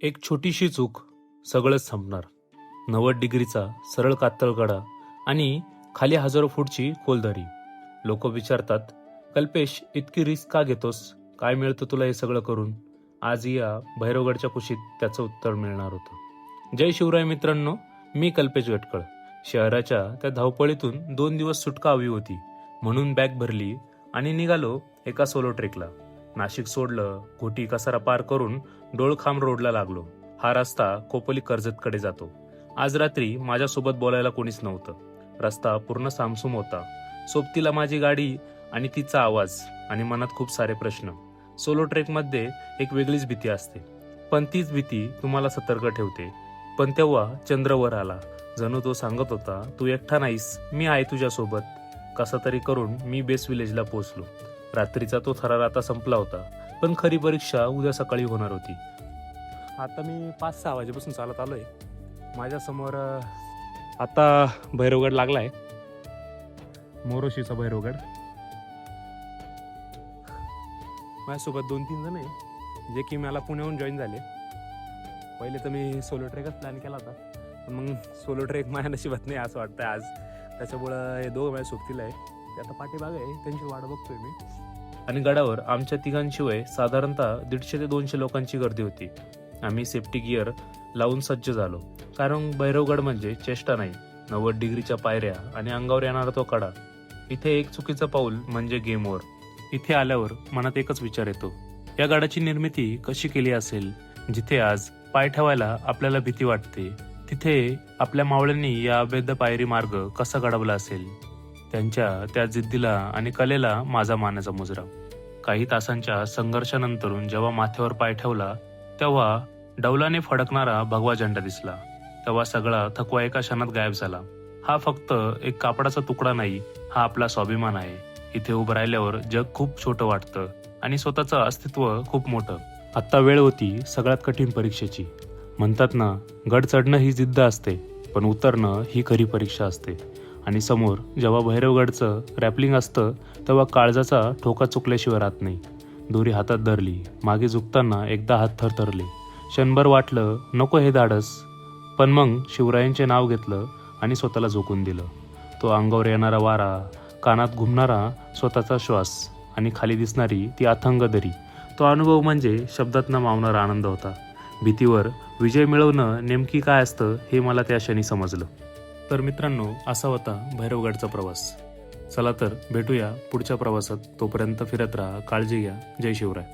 एक छोटीशी चूक सगळंच संपणार. 90 डिग्रीचा सरळ कातळकडा आणि खाली हजारो फूटची खोलदरी. लोक विचारतात, कल्पेश इतकी रिस्क का घेतोस? काय मिळतं तुला हे सगळं करून? आज या भैरवगडच्या कुशीत त्याचं उत्तर मिळणार होतं. जय शिवराय मित्रांनो, मी कल्पेश गटकळ. शहराच्या त्या धावपळीतून 2 दिवस सुटका हवी होती म्हणून बॅग भरली आणि निघालो एका सोलो ट्रेकला. नाशिक सोडलं, घोटी कसारा पार करून डोळखाम रोडला लागलो. हा रस्ता खोपोली कर्जतकडे जातो. आज रात्री माझ्यासोबत बोलायला कोणीच नव्हतं. रस्ता पूर्ण सामसूम होता. सोबतीला माझी गाडी आणि तिचा आवाज आणि मनात खूप सारे प्रश्न. सोलो ट्रेकमध्ये एक वेगळीच भीती असते, पण तीच भीती तुम्हाला सतर्क ठेवते. पण तेव्हा चंद्र वर आला. जणू तो सांगत होता, तू एकटा नाहीस, मी आहे तुझ्यासोबत. कसा तरी करून मी बेस विलेजला पोहोचलो. रात्रीचा तो थरार आता संपला होता, पण खरी परीक्षा उद्या सकाळी होणार होती. आता मी 5-6 वाजेपासून चालत आलोय. माझ्यासमोर आता भैरवगड लागलाय, मोरोशीचा भैरवगड. माझ्यासोबत 2-3 जण आहे जे की मला पुण्याहून जॉईन झाले. पहिले तर मी सोलो ट्रेकच प्लॅन केला होता, पण मग सोलो ट्रेक माझ्या नशिबात नाही असं वाटतंय आज. त्याच्यामुळं हे दोघं माझ्या सोबतीला आहे. ते आता पाठीमाग आहे, त्यांची वाट बघतोय मी. आणि गडावर आमच्या तिघांशिवाय साधारणतः 150 ते 200 लोकांची गर्दी होती. आम्ही सेफ्टी गिअर लावून सज्ज झालो, कारण भैरवगड म्हणजे चेष्टा नाही. 90 डिग्रीच्या पायऱ्या आणि अंगावर येणारा तो कडा. इथे एक चुकीचं पाऊल म्हणजे गेम ओव्हर. इथे आल्यावर मनात एकच विचार येतो, या गडाची निर्मिती कशी केली असेल? जिथे आज पाय ठेवायला आपल्याला भीती वाटते, तिथे आपल्या मावळ्यांनी या अवैध पायरी मार्ग कसा घडवला असेल? त्यांच्या त्या जिद्दीला आणि कलेला माझा मानाचा मुजरा. काही तासांच्या संघर्षानंतरून जेव्हा माथ्यावर पाय ठेवला, तेव्हा डौलाने फडकणारा भगवा झेंडा दिसला. तेव्हा सगळा थकवा एका क्षणात गायब झाला. हा फक्त एक कापडाचा तुकडा नाही, हा आपला स्वाभिमान आहे. इथे उभं राहिल्यावर जग खूप छोटं वाटतं आणि स्वतःचं अस्तित्व खूप मोठं. आत्ता वेळ होती सगळ्यात कठीण परीक्षेची. म्हणतात ना, गड चढणं ही जिद्द असते, पण उतरणं ही खरी परीक्षा असते. आणि समोर जेव्हा भैरवगडचं रॅपलिंग असतं, तेव्हा काळजाचा ठोका चुकल्याशिवाय राहत नाही. दोरी हातात धरली, मागे झुकताना एकदा हात थरथरले. क्षणभर वाटलं नको हे धाडस, पण मग शिवरायांचे नाव घेतलं आणि स्वतःला झोकून दिलं. तो अंगावर येणारा वारा, कानात घुमणारा स्वतःचा श्वास आणि खाली दिसणारी ती अथांग दरी, तो अनुभव म्हणजे शब्दात न मावणारा आनंद होता. भीतीवर विजय मिळवणं नेमकी काय असतं हे मला त्या क्षणी समजलं. तर मित्रांनो, असा होता भैरवगडचा प्रवास. चला तर भेटूया पुढच्या प्रवासात. तोपर्यंत फिरत राहा, काळजी घ्या. जय शिवराय.